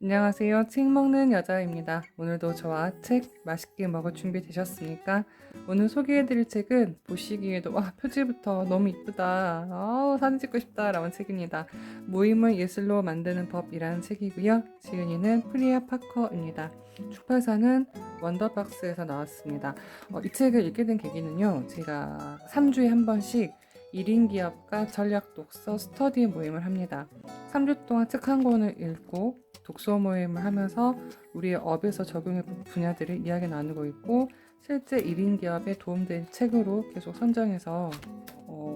안녕하세요. 책 먹는 여자입니다. 오늘도 저와 책 맛있게 먹을 준비 되셨습니까? 오늘 소개해드릴 책은 보시기에도 와 표지부터 너무 이쁘다. 사진 찍고 싶다 라는 책입니다. 모임을 예술로 만드는 법이라는 책이고요. 지은이는 프리아 파커입니다. 출판사는 원더박스에서 나왔습니다. 이 책을 읽게 된 계기는요. 제가 3주에 한 번씩 1인 기업가 전략 독서 스터디 모임을 합니다. 3주 동안 책 한 권을 읽고 독서 모임을 하면서 우리의 업에서 적용해 볼 분야들을 이야기 나누고 있고, 실제 1인 기업에 도움될 책으로 계속 선정해서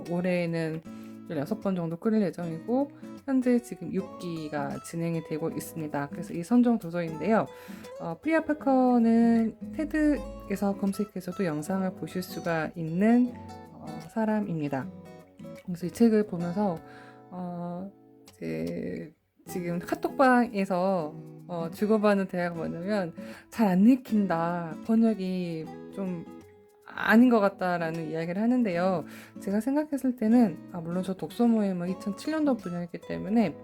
올해에는 16번 정도 끌릴 예정이고, 현재 지금 6기가 진행이 되고 있습니다. 그래서 이 선정 도서인데요. 프리아 파커는 테드에서 검색해서도 영상을 보실 수가 있는 사람입니다. 그래서 이 책을 보면서 이제 지금 카톡방에서 주고받는 대화가 뭐냐면 잘 안 읽힌다, 번역이 좀 아닌 것 같다라는 이야기를 하는데요. 제가 생각했을 때는 물론 저 독서 모임은 2007년도 분야이기 때문에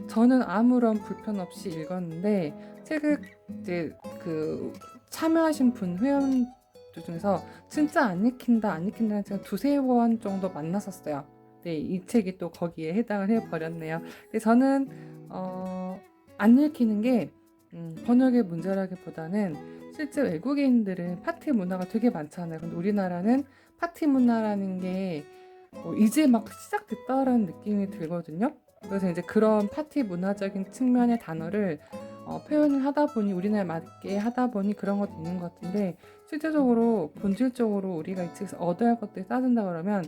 저는 아무런 불편 없이 읽었는데, 책을 이제 참여하신 회원들 중에서 진짜 안 읽힌다는 제가 두세 번 정도 만났었어요. 네, 이 책이 또 거기에 해당을 해버렸네요. 근데 저는 안 읽히는 게 번역의 문제라기보다는 실제 외국인들은 파티 문화가 되게 많잖아요. 근데 우리나라는 파티 문화라는 게 이제 막 시작됐다라는 느낌이 들거든요. 그래서 이제 그런 파티 문화적인 측면의 단어를 표현을 하다 보니, 우리나라에 맞게 하다 보니 그런 것도 있는 것 같은데, 실제적으로 본질적으로 우리가 이 책에서 얻어야 할 것들이 따진다 그러면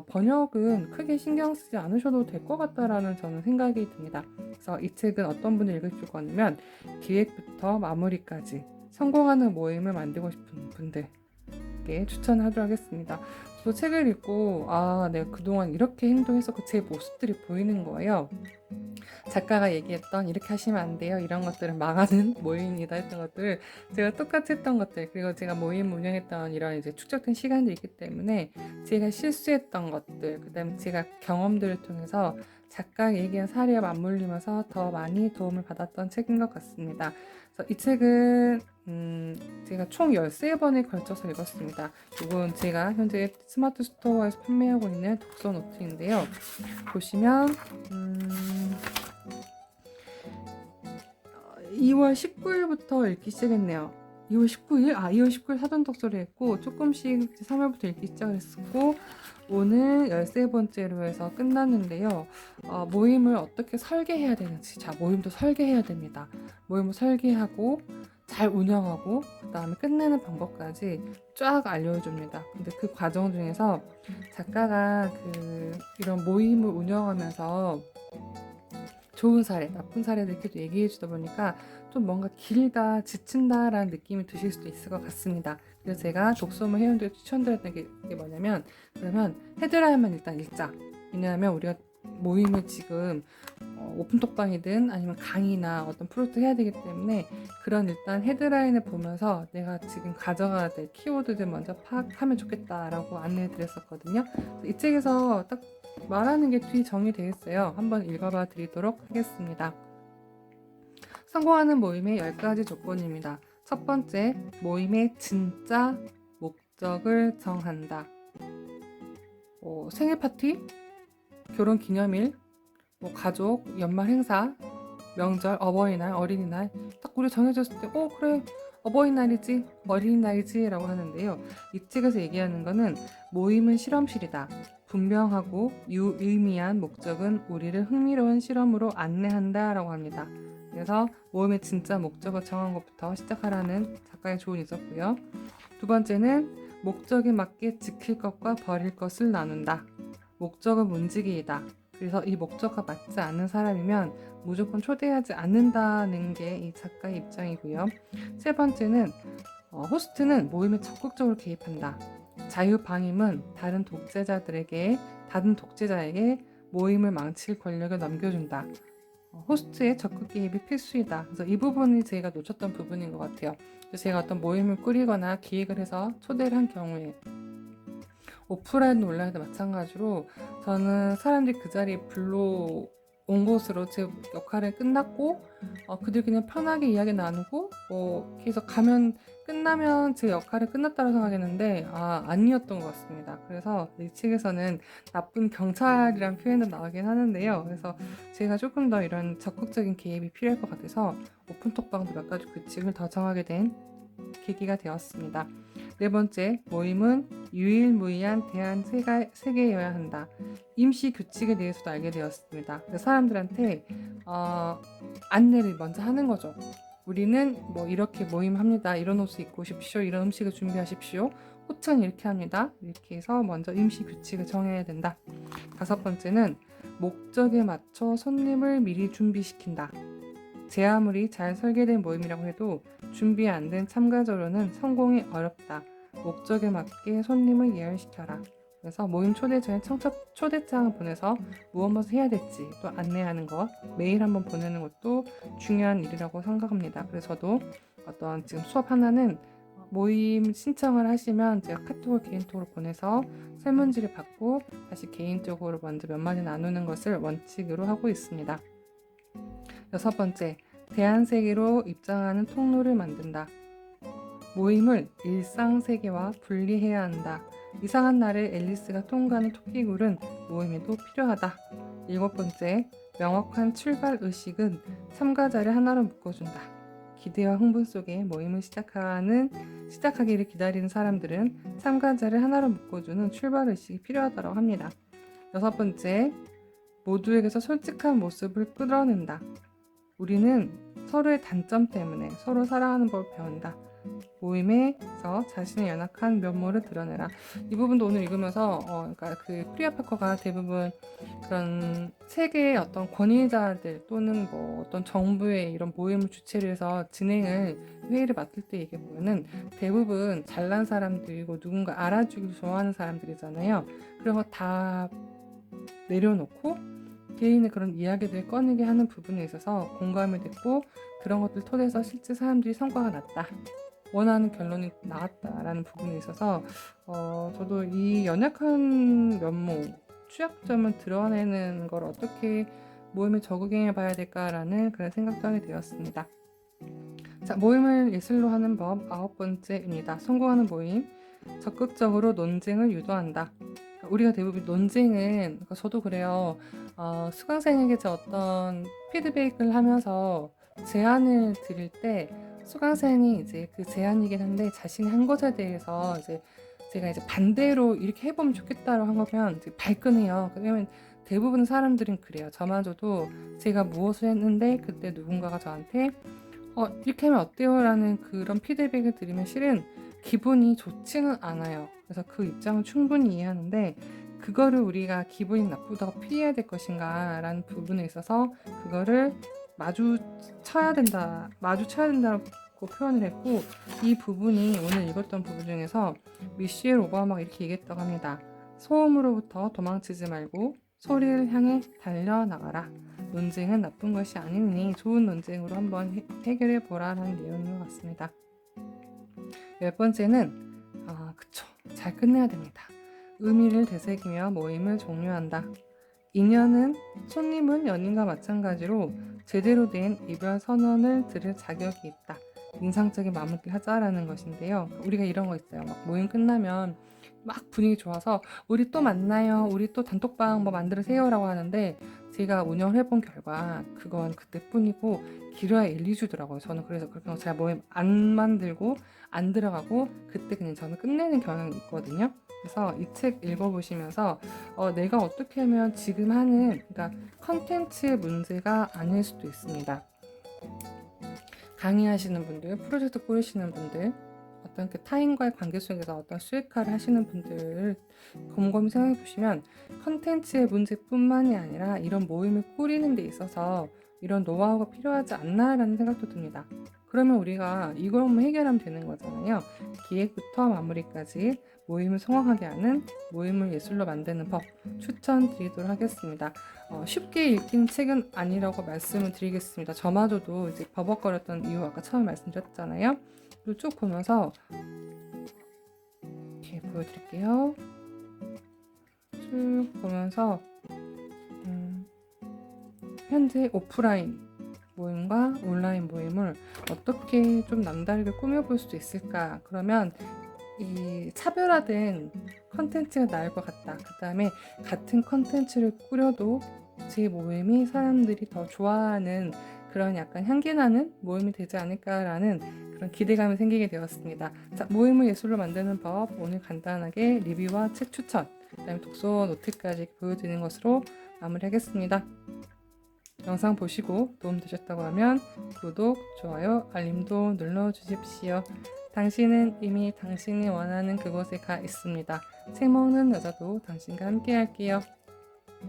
번역은 크게 신경 쓰지 않으셔도 될 것 같다라는 저는 생각이 듭니다. 그래서 이 책은 어떤 분이 읽으실 거냐면, 기획부터 마무리까지 성공하는 모임을 만들고 싶은 분들께 추천하도록 하겠습니다. 저도 책을 읽고 내가 그동안 이렇게 행동해서 제 모습들이 보이는 거예요. 작가가 얘기했던 이렇게 하시면 안 돼요, 이런 것들을 망하는 모임이다 했던 것들을 제가 똑같이 했던 것들, 그리고 제가 모임 운영했던 이런 이제 축적된 시간들이 있기 때문에 제가 실수했던 것들, 그 다음에 제가 경험들을 통해서 작가가 얘기한 사례와 맞물리면서 더 많이 도움을 받았던 책인 것 같습니다. 그래서 이 책은 제가 총 13번에 걸쳐서 읽었습니다. 이건 제가 현재 스마트 스토어에서 판매하고 있는 독서 노트인데요. 보시면 2월 19일부터 읽기 시작했네요. 2월 19일? 2월 19일 사전 독서를 했고, 조금씩 3월부터 읽기 시작을 했었고, 오늘 13번째로 해서 끝났는데요. 모임을 어떻게 설계해야 되는지, 모임도 설계해야 됩니다. 모임을 설계하고 잘 운영하고 그 다음에 끝내는 방법까지 쫙 알려줍니다. 근데 그 과정 중에서 작가가 이런 모임을 운영하면서 좋은 사례, 나쁜 사례들 이렇게 얘기해 주다 보니까 좀 뭔가 길다, 지친다라는 느낌이 드실 수도 있을 것 같습니다. 그래서 제가 독서모 회원들에게 추천드렸던 게 뭐냐면, 그러면 헤드라인만 일단 읽자. 왜냐하면 우리가 모임을 지금 오픈톡방이든 아니면 강의나 어떤 프로젝트 해야 되기 때문에, 그런 일단 헤드라인을 보면서 내가 지금 가져가야 될 키워드들 먼저 파악하면 좋겠다라고 안내해 드렸었거든요. 이 책에서 딱 말하는 게 뒤 정리되어 있어요. 한번 읽어봐 드리도록 하겠습니다. 성공하는 모임의 10가지 조건입니다. 첫 번째, 모임의 진짜 목적을 정한다. 생일 파티, 결혼 기념일, 가족, 연말 행사, 명절, 어버이날, 어린이날, 딱 우리 정해졌을 때 그래, 어버이날이지, 어린이날이지 라고 하는데요. 이 책에서 얘기하는 거는 모임은 실험실이다. 분명하고 유의미한 목적은 우리를 흥미로운 실험으로 안내한다 라고 합니다. 그래서 모임의 진짜 목적을 정한 것부터 시작하라는 작가의 조언이 있었고요. 두 번째는 목적에 맞게 지킬 것과 버릴 것을 나눈다. 목적은 문지기이다. 그래서 이 목적과 맞지 않는 사람이면 무조건 초대하지 않는다는 게 이 작가의 입장이고요. 세 번째는 호스트는 모임에 적극적으로 개입한다. 자유방임은 다른 독재자에게 모임을 망칠 권력을 넘겨준다. 호스트의 적극 개입이 필수이다. 그래서 이 부분이 제가 놓쳤던 부분인 것 같아요. 그래서 제가 어떤 모임을 꾸리거나 기획을 해서 초대를 한 경우에, 오프라인 온라인도 마찬가지로 저는 사람들이 그 자리에 온 것으로 제 역할은 끝났고 그들 그냥 편하게 이야기 나누고 계속 가면 끝나면 제 역할은 끝났다고 생각했는데 아니었던 것 같습니다. 그래서 이 책에서는 나쁜 경찰이란 표현도 나오긴 하는데요. 그래서 제가 조금 더 이런 적극적인 개입이 필요할 것 같아서 오픈톡방도 몇 가지 규칙을 더 정하게 된 계기가 되었습니다. 네 번째, 모임은 유일무이한 대한 세계여야 한다. 임시 규칙에 대해서도 알게 되었습니다. 사람들한테 안내를 먼저 하는 거죠. 우리는 뭐 이렇게 모임합니다. 이런 옷을 입고 오십시오. 이런 음식을 준비하십시오. 호천 이렇게 합니다. 이렇게 해서 먼저 임시 규칙을 정해야 된다. 다섯 번째는 목적에 맞춰 손님을 미리 준비시킨다. 제 아무리 잘 설계된 모임이라고 해도 준비 안 된 참가자로는 성공이 어렵다. 목적에 맞게 손님을 예열시켜라. 그래서 모임 초대 전에 초대장을 보내서 무엇을 해야 될지 또 안내하는 것, 메일 한번 보내는 것도 중요한 일이라고 생각합니다. 그래서 저도 어떤 지금 수업 하나는 모임 신청을 하시면 제가 카톡을 개인톡으로 보내서 설문지를 받고 다시 개인적으로 먼저 몇 마디 나누는 것을 원칙으로 하고 있습니다. 여섯 번째, 대안세계로 입장하는 통로를 만든다. 모임을 일상세계와 분리해야 한다. 이상한 날에 앨리스가 통과하는 토끼굴은 모임에도 필요하다. 일곱 번째, 명확한 출발의식은 참가자를 하나로 묶어준다. 기대와 흥분 속에 모임을 시작하기를 기다리는 사람들은 참가자를 하나로 묶어주는 출발의식이 필요하다고 합니다. 여섯 번째, 모두에게서 솔직한 모습을 끌어낸다. 우리는 서로의 단점 때문에 서로 사랑하는 법을 배운다. 모임에서 자신의 연약한 면모를 드러내라. 이 부분도 오늘 읽으면서 그러니까 그 프리아 파커가 대부분 그런 세계의 어떤 권위자들 또는 뭐 어떤 정부의 이런 모임을 주최를 해서 회의를 맡을 때 얘기해 보면은 대부분 잘난 사람들이고 누군가 알아주기를 좋아하는 사람들이잖아요. 그런 거 다 내려놓고 개인의 그런 이야기들을 꺼내게 하는 부분에 있어서 공감이 됐고 그런 것들 토대에서 실제 사람들이 성과가 났다. 원하는 결론이 나왔다라는 부분에 있어서 저도 이 연약한 면모, 취약점을 드러내는 걸 어떻게 모임에 적응해 봐야 될까라는 그런 생각도 하게 되었습니다. 자, 모임을 예술로 하는 법 아홉 번째입니다. 성공하는 모임, 적극적으로 논쟁을 유도한다. 우리가 대부분 논쟁은 저도 그래요. 수강생에게 어떤 피드백을 하면서 제안을 드릴 때 수강생이 이제 그 제안이긴 한데 자신이 한 것에 대해서 제가 이제 반대로 이렇게 해보면 좋겠다고 한 거면 이제 발끈해요. 왜냐면 대부분 사람들은 그래요. 저마저도 제가 무엇을 했는데 그때 누군가가 저한테 이렇게 하면 어때요? 라는 그런 피드백을 드리면 실은 기분이 좋지는 않아요. 그래서 그 입장은 충분히 이해하는데 그거를 우리가 기분이 나쁘다고 피해야 될 것인가 라는 부분에 있어서 그거를 마주쳐야 된다고 표현을 했고 이 부분이 오늘 읽었던 부분 중에서 미셸 오바마가 이렇게 얘기했다고 합니다. 소음으로부터 도망치지 말고 소리를 향해 달려나가라. 논쟁은 나쁜 것이 아니니 좋은 논쟁으로 한번 해결해 보라라는 내용인 것 같습니다. 열 번째는 그쵸, 잘 끝내야 됩니다. 의미를 되새기며 모임을 종료한다. 인연은 손님은 연인과 마찬가지로 제대로 된 이별 선언을 들을 자격이 있다. 인상적인 마무리를 하자라는 것인데요. 우리가 이런 거 있어요. 막 모임 끝나면 막 분위기 좋아서 우리 또 만나요. 우리 또 단톡방 뭐 만들으세요라고 하는데 제가 운영을 해본 결과 그건 그때뿐이고 길어야 1, 2주더라고요. 저는 그래서 그렇게 제가 모임 안 만들고 안 들어가고 그때 그냥 저는 끝내는 경향이 있거든요. 그래서 이 책 읽어보시면서 내가 어떻게 하면 지금 하는 그러니까 컨텐츠의 문제가 아닐 수도 있습니다. 강의하시는 분들, 프로젝트 꾸리시는 분들, 어떤 그 타인과의 관계 속에서 어떤 수익화를 하시는 분들을 곰곰이 생각해 보시면 컨텐츠의 문제뿐만이 아니라 이런 모임을 꾸리는 데 있어서 이런 노하우가 필요하지 않나라는 생각도 듭니다. 그러면 우리가 이것만 해결하면 되는 거잖아요. 기획부터 마무리까지 모임을 성공하게 하는 모임을 예술로 만드는 법 추천드리도록 하겠습니다. 쉽게 읽힌 책은 아니라고 말씀을 드리겠습니다. 저마저도 이제 버벅거렸던 이유 아까 처음에 말씀드렸잖아요. 그리고 쭉 보면서 이렇게 보여드릴게요. 쭉 보면서 현재 오프라인 모임과 온라인 모임을 어떻게 좀 남다르게 꾸며볼 수 있을까? 그러면 이 차별화된 컨텐츠가 나을 것 같다. 그 다음에 같은 컨텐츠를 꾸려도 제 모임이 사람들이 더 좋아하는 그런 약간 향기나는 모임이 되지 않을까라는 그런 기대감이 생기게 되었습니다. 자, 모임을 예술로 만드는 법, 오늘 간단하게 리뷰와 책 추천, 그다음에 독서 노트까지 보여드리는 것으로 마무리하겠습니다. 영상 보시고 도움되셨다고 하면 구독, 좋아요, 알림도 눌러주십시오. 당신은 이미 당신이 원하는 그곳에 가 있습니다. 책 먹는 여자도 당신과 함께 할게요.